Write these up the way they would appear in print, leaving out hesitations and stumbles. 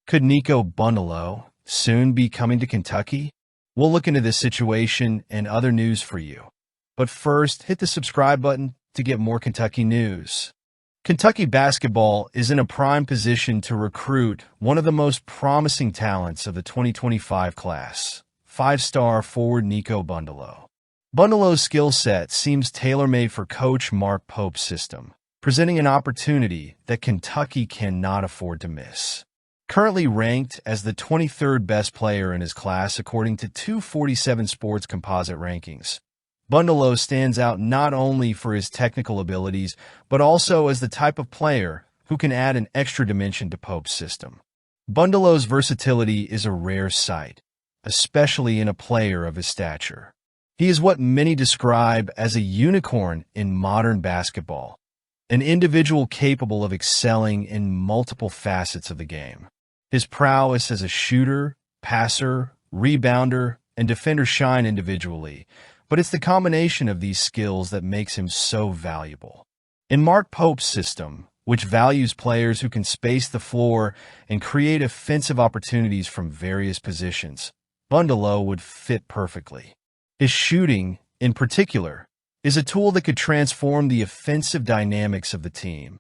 Could Niko Bundalo soon be coming to Kentucky? We'll look into this situation and other news for you. But first, hit the subscribe button to get more Kentucky news. Kentucky basketball is in a prime position to recruit one of the most promising talents of the 2025 class, five-star forward Niko Bundalo. Bundalo's skill set seems tailor-made for Coach Mark Pope's system, presenting an opportunity that Kentucky cannot afford to miss. Currently ranked as the 23rd best player in his class according to 247 Sports composite rankings, Bundalo stands out not only for his technical abilities, but also as the type of player who can add an extra dimension to Pope's system. Bundalo's versatility is a rare sight, especially in a player of his stature. He is what many describe as a unicorn in modern basketball, an individual capable of excelling in multiple facets of the game. His prowess as a shooter, passer, rebounder, and defender shine individually, but it's the combination of these skills that makes him so valuable. In Mark Pope's system, which values players who can space the floor and create offensive opportunities from various positions, Bundalo would fit perfectly. His shooting, in particular, is a tool that could transform the offensive dynamics of the team,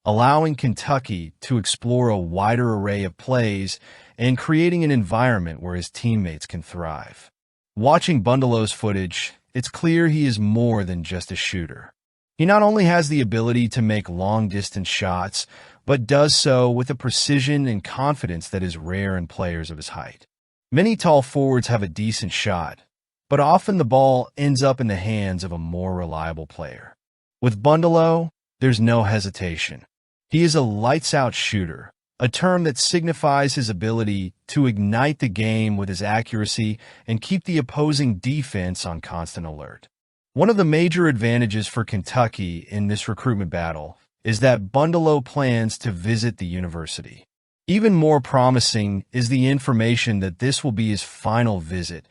allowing Kentucky to explore a wider array of plays and creating an environment where his teammates can thrive. Watching Bundalo's footage, it's clear he is more than just a shooter. He not only has the ability to make long-distance shots, but does so with a precision and confidence that is rare in players of his height. Many tall forwards have a decent shot, but often the ball ends up in the hands of a more reliable player. With Bundalo, there's no hesitation. He is a lights-out shooter, a term that signifies his ability to ignite the game with his accuracy and keep the opposing defense on constant alert. One of the major advantages for Kentucky in this recruitment battle is that Bundalo plans to visit the university. Even more promising is the information that this will be his final visit,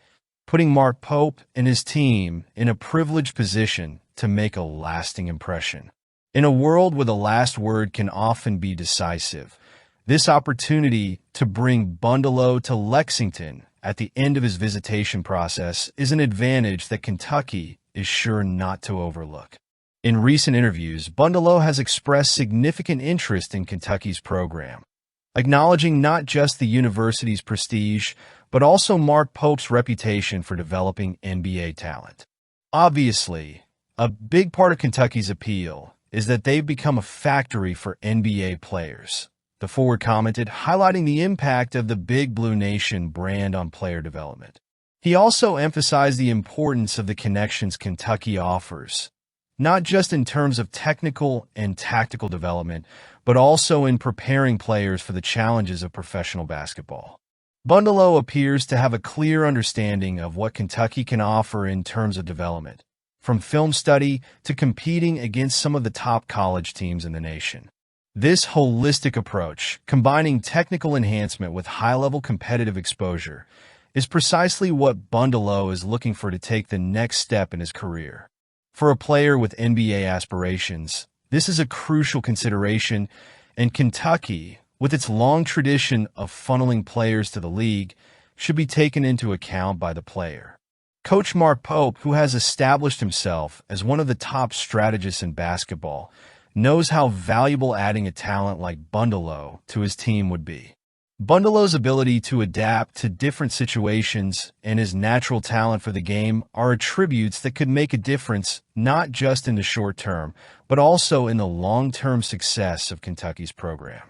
putting Mark Pope and his team in a privileged position to make a lasting impression. In a world where the last word can often be decisive, this opportunity to bring Bundalo to Lexington at the end of his visitation process is an advantage that Kentucky is sure not to overlook. In recent interviews, Bundalo has expressed significant interest in Kentucky's program, acknowledging not just the university's prestige, but also Mark Pope's reputation for developing NBA talent. Obviously, a big part of Kentucky's appeal is that they've become a factory for NBA players, the forward commented, highlighting the impact of the Big Blue Nation brand on player development. He also emphasized the importance of the connections Kentucky offers, not just in terms of technical and tactical development, but also in preparing players for the challenges of professional basketball. Bundalo appears to have a clear understanding of what Kentucky can offer in terms of development, from film study to competing against some of the top college teams in the nation. This holistic approach, combining technical enhancement with high-level competitive exposure, is precisely what Bundalo is looking for to take the next step in his career. For a player with NBA aspirations, this is a crucial consideration, and Kentucky, with its long tradition of funneling players to the league, should be taken into account by the player. Coach Mark Pope, who has established himself as one of the top strategists in basketball, knows how valuable adding a talent like Bundalo to his team would be. Bundalo's ability to adapt to different situations and his natural talent for the game are attributes that could make a difference not just in the short term, but also in the long-term success of Kentucky's program.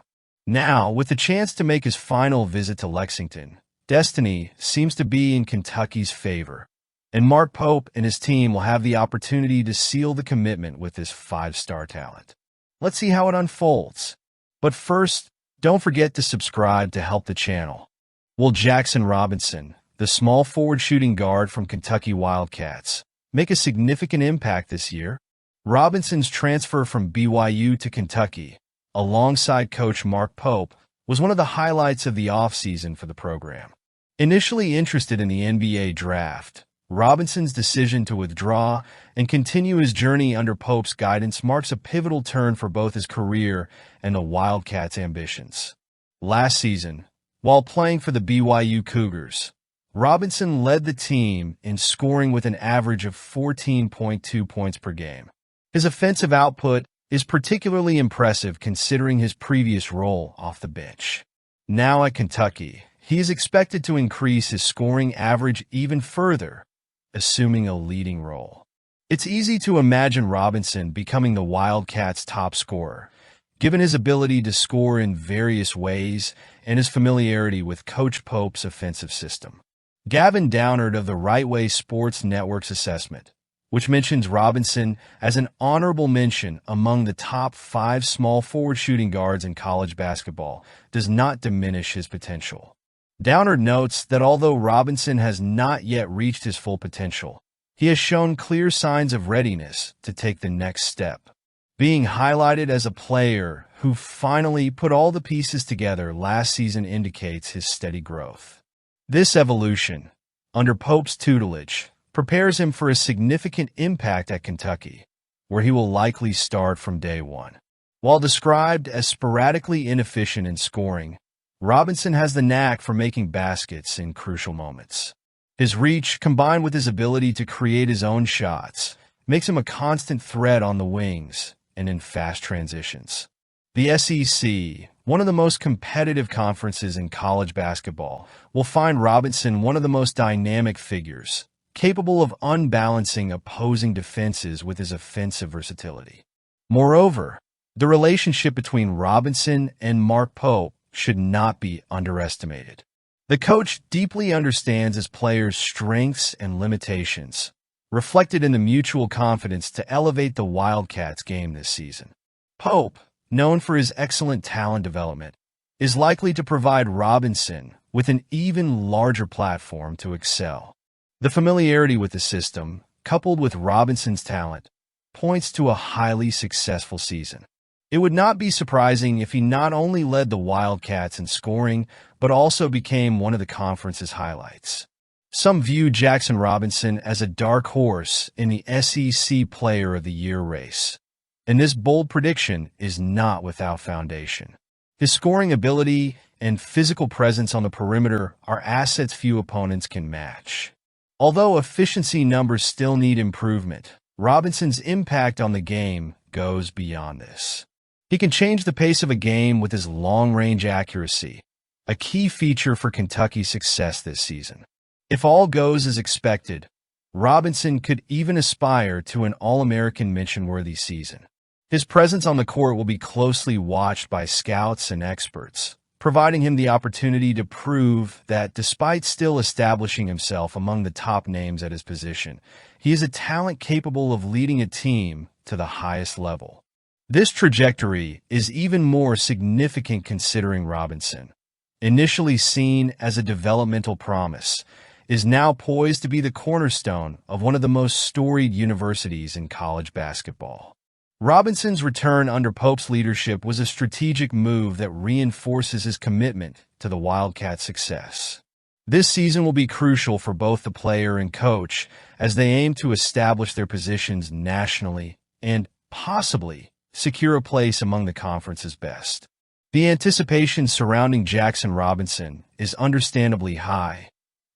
Now, with the chance to make his final visit to Lexington, destiny seems to be in Kentucky's favor, and Mark Pope and his team will have the opportunity to seal the commitment with this five-star talent. Let's see how it unfolds. But first, don't forget to subscribe to help the channel. Will Jackson Robinson, the small forward shooting guard from Kentucky Wildcats, make a significant impact this year? Robinson's transfer from BYU to Kentucky, alongside coach Mark Pope, was one of the highlights of the offseason for the program. Initially interested in the NBA draft, Robinson's decision to withdraw and continue his journey under Pope's guidance marks a pivotal turn for both his career and the Wildcats' ambitions. Last season, While playing for the BYU Cougars, Robinson led the team in scoring with an average of 14.2 points per game. His offensive output is particularly impressive considering his previous role off the bench. Now at Kentucky, he is expected to increase his scoring average even further, assuming a leading role. It's easy to imagine Robinson becoming the Wildcats' top scorer, given his ability to score in various ways and his familiarity with Coach Pope's offensive system. Gavin Downard of the Right Way Sports Network's assessment, which mentions Robinson as an honorable mention among the top 5 small forward shooting guards in college basketball, does not diminish his potential. Downard notes that although Robinson has not yet reached his full potential, he has shown clear signs of readiness to take the next step, being highlighted as a player who finally put all the pieces together last season indicates his steady growth. This evolution, under Pope's tutelage, prepares him for a significant impact at Kentucky, where he will likely start from day one. While described as sporadically inefficient in scoring, Robinson has the knack for making baskets in crucial moments. His reach, combined with his ability to create his own shots, makes him a constant threat on the wings and in fast transitions. The SEC, one of the most competitive conferences in college basketball, will find Robinson one of the most dynamic figures, capable of unbalancing opposing defenses with his offensive versatility. Moreover, the relationship between Robinson and Mark Pope should not be underestimated. The coach deeply understands his players' strengths and limitations, reflected in the mutual confidence to elevate the Wildcats game this season. Pope, known for his excellent talent development, is likely to provide Robinson with an even larger platform to excel. The familiarity with the system, coupled with Robinson's talent, points to a highly successful season. It would not be surprising if he not only led the Wildcats in scoring, but also became one of the conference's highlights. Some view Jackson Robinson as a dark horse in the SEC Player of the Year race, and this bold prediction is not without foundation. His scoring ability and physical presence on the perimeter are assets few opponents can match. Although efficiency numbers still need improvement, Robinson's impact on the game goes beyond this. He can change the pace of a game with his long-range accuracy, a key feature for Kentucky's success this season. If all goes as expected, Robinson could even aspire to an All-American mention-worthy season. His presence on the court will be closely watched by scouts and experts, providing him the opportunity to prove that despite still establishing himself among the top names at his position, he is a talent capable of leading a team to the highest level. This trajectory is even more significant considering Robinson, initially seen as a developmental promise, is now poised to be the cornerstone of one of the most storied universities in college basketball. Robinson's return under Pope's leadership was a strategic move that reinforces his commitment to the Wildcats' success. This season will be crucial for both the player and coach as they aim to establish their positions nationally and, possibly, secure a place among the conference's best. The anticipation surrounding Jackson Robinson is understandably high,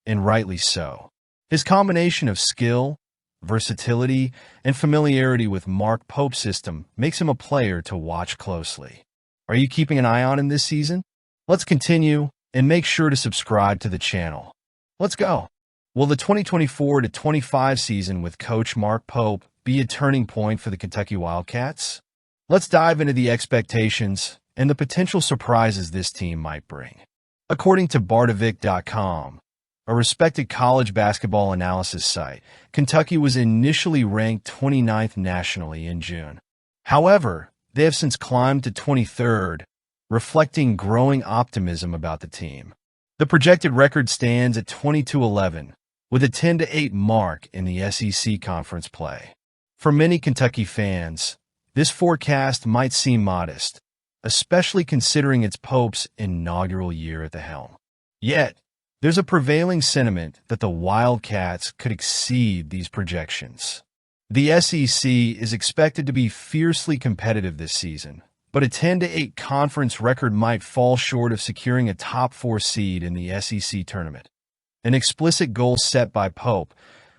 and rightly so. His combination of skill, versatility, and familiarity with Mark Pope's system makes him a player to watch closely. Are you keeping an eye on him this season? Let's continue, and make sure to subscribe to the channel. Let's go! Will the 2024-25 season with Coach Mark Pope be a turning point for the Kentucky Wildcats? Let's dive into the expectations and the potential surprises this team might bring. According to Bardovic.com, a respected college basketball analysis site, Kentucky was initially ranked 29th nationally in June. However, they have since climbed to 23rd, reflecting growing optimism about the team. The projected record stands at 22-11, with a 10-8 mark in the SEC conference play. For many Kentucky fans, this forecast might seem modest, especially considering it's Pope's inaugural year at the helm. Yet, there's a prevailing sentiment that the Wildcats could exceed these projections. The SEC is expected to be fiercely competitive this season, but a 10-8 conference record might fall short of securing a top 4 seed in the SEC tournament. An explicit goal set by Pope,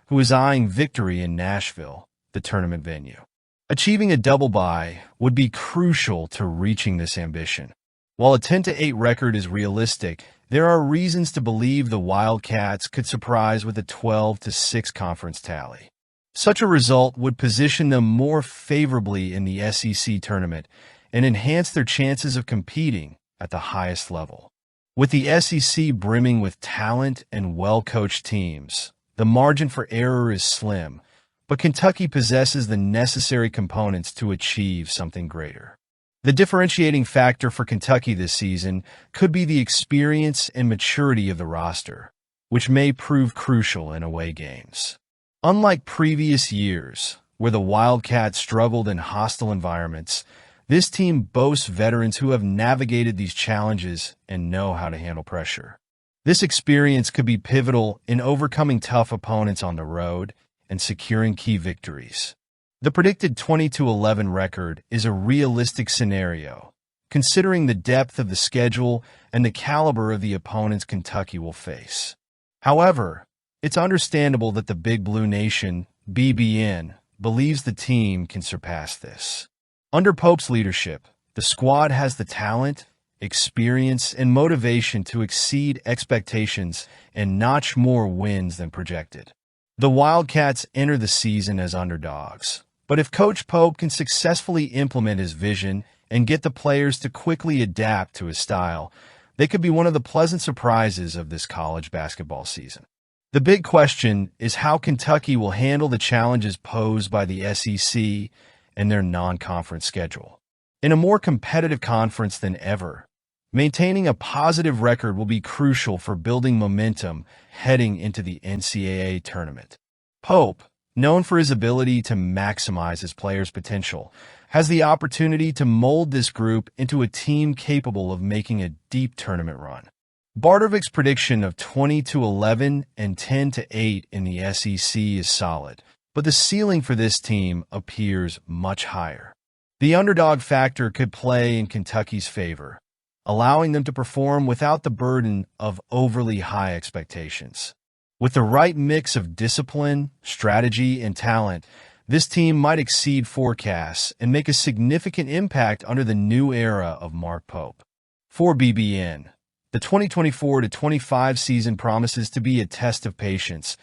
who is eyeing victory in Nashville, the tournament venue. Achieving a double bye would be crucial to reaching this ambition. While a 10-8 record is realistic, there are reasons to believe the Wildcats could surprise with a 12-6 conference tally. Such a result would position them more favorably in the SEC tournament and enhance their chances of competing at the highest level. With the SEC brimming with talent and well-coached teams, the margin for error is slim, but Kentucky possesses the necessary components to achieve something greater. The differentiating factor for Kentucky this season could be the experience and maturity of the roster, which may prove crucial in away games. Unlike previous years, where the Wildcats struggled in hostile environments, this team boasts veterans who have navigated these challenges and know how to handle pressure. This experience could be pivotal in overcoming tough opponents on the road and securing key victories. The predicted 20-11 record is a realistic scenario, considering the depth of the schedule and the caliber of the opponents Kentucky will face. However, it's understandable that the Big Blue Nation, BBN, believes the team can surpass this. Under Pope's leadership, the squad has the talent, experience, and motivation to exceed expectations and notch more wins than projected. The Wildcats enter the season as underdogs, but if Coach Pope can successfully implement his vision and get the players to quickly adapt to his style, they could be one of the pleasant surprises of this college basketball season. The big question is how Kentucky will handle the challenges posed by the SEC and their non-conference schedule. In a more competitive conference than ever, maintaining a positive record will be crucial for building momentum heading into the NCAA tournament. Pope, known for his ability to maximize his players' potential, has the opportunity to mold this group into a team capable of making a deep tournament run. Bardovik's prediction of 20-11 and 10-8 in the SEC is solid, but the ceiling for this team appears much higher. The underdog factor could play in Kentucky's favor, allowing them to perform without the burden of overly high expectations. With the right mix of discipline, strategy, and talent, this team might exceed forecasts and make a significant impact under the new era of Mark Pope. For BBN, the 2024-25 season promises to be a test of patience,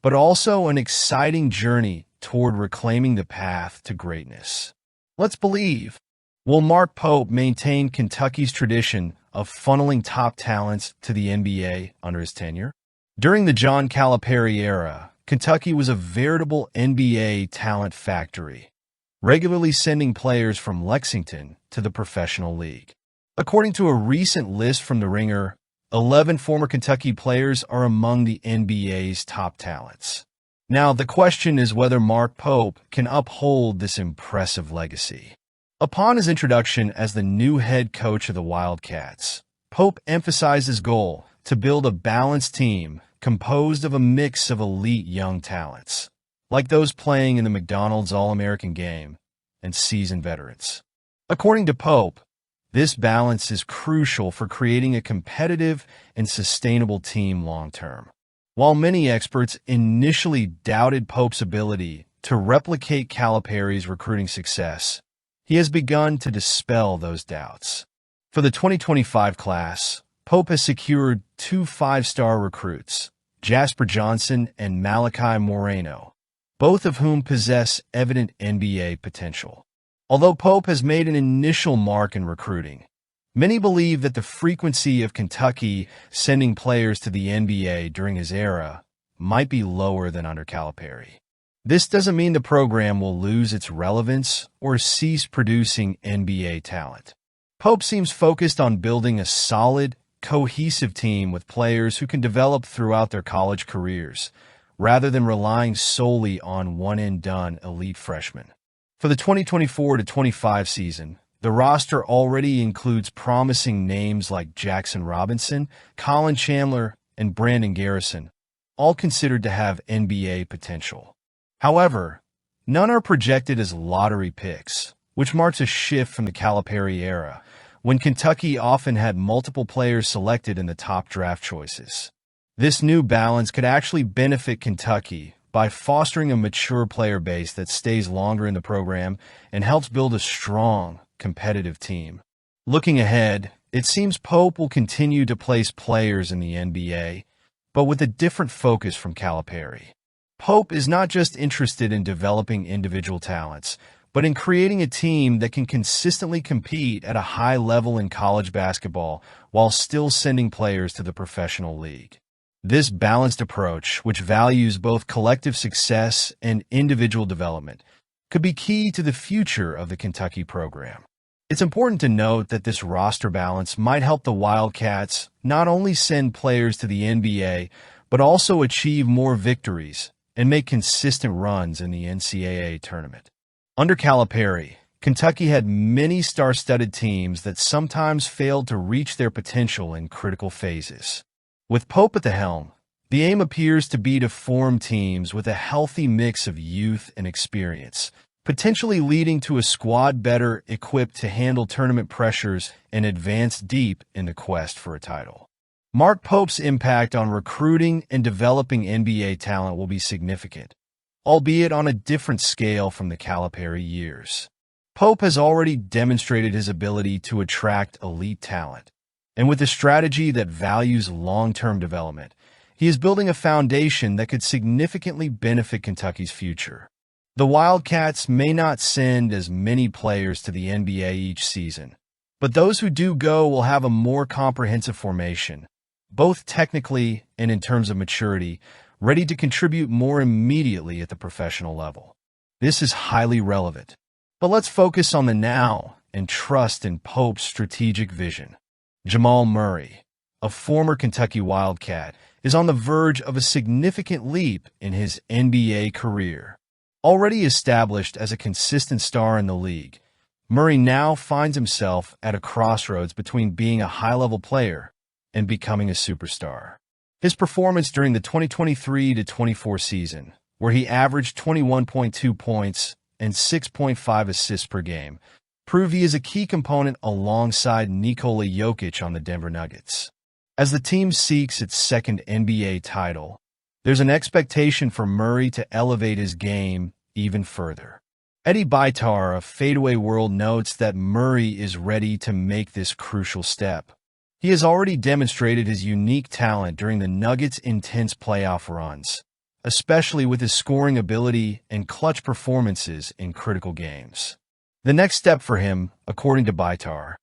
but also an exciting journey toward reclaiming the path to greatness. Let's believe. Will Mark Pope maintain Kentucky's tradition of funneling top talents to the NBA under his tenure? During the John Calipari era, Kentucky was a veritable NBA talent factory, regularly sending players from Lexington to the professional league. According to a recent list from The Ringer, 11 former Kentucky players are among the NBA's top talents. Now, the question is whether Mark Pope can uphold this impressive legacy. Upon his introduction as the new head coach of the Wildcats, Pope emphasized his goal to build a balanced team composed of a mix of elite young talents, like those playing in the McDonald's All-American Game, and seasoned veterans. According to Pope, this balance is crucial for creating a competitive and sustainable team long-term. While many experts initially doubted Pope's ability to replicate Calipari's recruiting success, he has begun to dispel those doubts. For the 2025 class, Pope has secured 2 5-star recruits, Jasper Johnson and Malachi Moreno, both of whom possess evident NBA potential. Although Pope has made an initial mark in recruiting, many believe that the frequency of Kentucky sending players to the NBA during his era might be lower than under Calipari. This doesn't mean the program will lose its relevance or cease producing NBA talent. Pope seems focused on building a solid, cohesive team with players who can develop throughout their college careers, rather than relying solely on one-and-done elite freshmen. For the 2024-25 season, the roster already includes promising names like Jackson Robinson, Colin Chandler, and Brandon Garrison, all considered to have NBA potential. However, none are projected as lottery picks, which marks a shift from the Calipari era, when Kentucky often had multiple players selected in the top draft choices. This new balance could actually benefit Kentucky by fostering a mature player base that stays longer in the program and helps build a strong, competitive team. Looking ahead, it seems Pope will continue to place players in the NBA, but with a different focus from Calipari. Pope is not just interested in developing individual talents, but in creating a team that can consistently compete at a high level in college basketball while still sending players to the professional league. This balanced approach, which values both collective success and individual development, could be key to the future of the Kentucky program. It's important to note that this roster balance might help the Wildcats not only send players to the NBA, but also achieve more victories and make consistent runs in the NCAA tournament. Under Calipari, Kentucky had many star-studded teams that sometimes failed to reach their potential in critical phases. With Pope at the helm, the aim appears to be to form teams with a healthy mix of youth and experience, potentially leading to a squad better equipped to handle tournament pressures and advance deep in the quest for a title. Mark Pope's impact on recruiting and developing NBA talent will be significant, albeit on a different scale from the Calipari years. Pope has already demonstrated his ability to attract elite talent, and with a strategy that values long-term development, he is building a foundation that could significantly benefit Kentucky's future. The Wildcats may not send as many players to the NBA each season, but those who do go will have a more comprehensive formation, both technically and in terms of maturity, ready to contribute more immediately at the professional level. This is highly relevant. But let's focus on the now and trust in Pope's strategic vision. Jamal Murray, a former Kentucky Wildcat, is on the verge of a significant leap in his NBA career. Already established as a consistent star in the league, Murray now finds himself at a crossroads between being a high-level player and becoming a superstar. His performance during the 2023-24 season, where he averaged 21.2 points and 6.5 assists per game, proved he is a key component alongside Nikola Jokic on the Denver Nuggets. As the team seeks its second NBA title, there's an expectation for Murray to elevate his game even further. Eddie Beitar of Fadeaway World notes that Murray is ready to make this crucial step. He has already demonstrated his unique talent during the Nuggets' intense playoff runs, especially with his scoring ability and clutch performances in critical games. The next step for him, according to Beitar,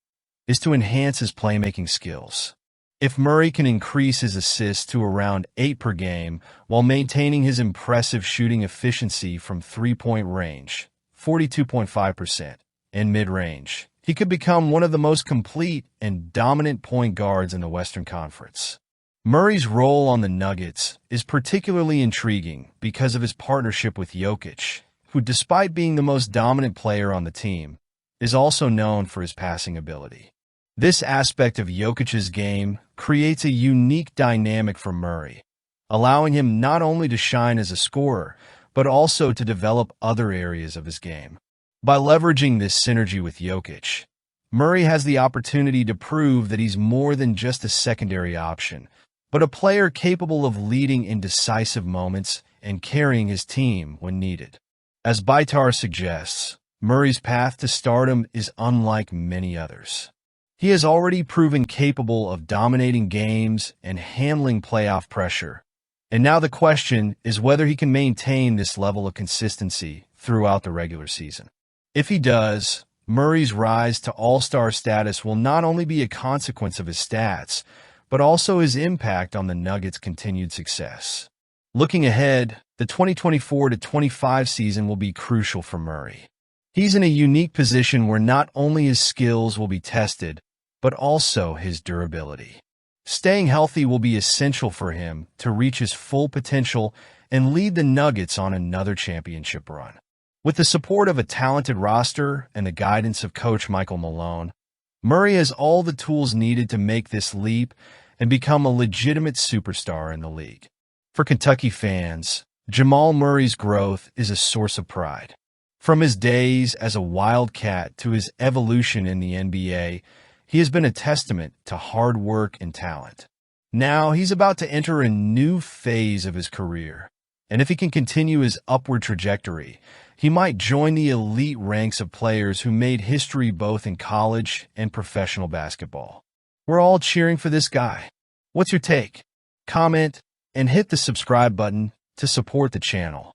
is to enhance his playmaking skills. If Murray can increase his assists to around 8 per game while maintaining his impressive shooting efficiency from three-point range, 42.5%, and mid-range, he could become one of the most complete and dominant point guards in the Western Conference. Murray's role on the Nuggets is particularly intriguing because of his partnership with Jokic, who, despite being the most dominant player on the team, is also known for his passing ability. This aspect of Jokic's game creates a unique dynamic for Murray, allowing him not only to shine as a scorer, but also to develop other areas of his game. By leveraging this synergy with Jokic, Murray has the opportunity to prove that he's more than just a secondary option, but a player capable of leading in decisive moments and carrying his team when needed. As Beitar suggests, Murray's path to stardom is unlike many others. He has already proven capable of dominating games and handling playoff pressure, and now the question is whether he can maintain this level of consistency throughout the regular season. If he does, Murray's rise to all-star status will not only be a consequence of his stats, but also his impact on the Nuggets' continued success. Looking ahead, the 2024-25 season will be crucial for Murray. He's in a unique position where not only his skills will be tested, but also his durability. Staying healthy will be essential for him to reach his full potential and lead the Nuggets on another championship run. With the support of a talented roster and the guidance of Coach Michael Malone, Murray has all the tools needed to make this leap and become a legitimate superstar in the league. For Kentucky fans, Jamal Murray's growth is a source of pride. From his days as a Wildcat to his evolution in the NBA, he has been a testament to hard work and talent. Now he's about to enter a new phase of his career, and if he can continue his upward trajectory, he might join the elite ranks of players who made history both in college and professional basketball. We're all cheering for this guy. What's your take? Comment and hit the subscribe button to support the channel.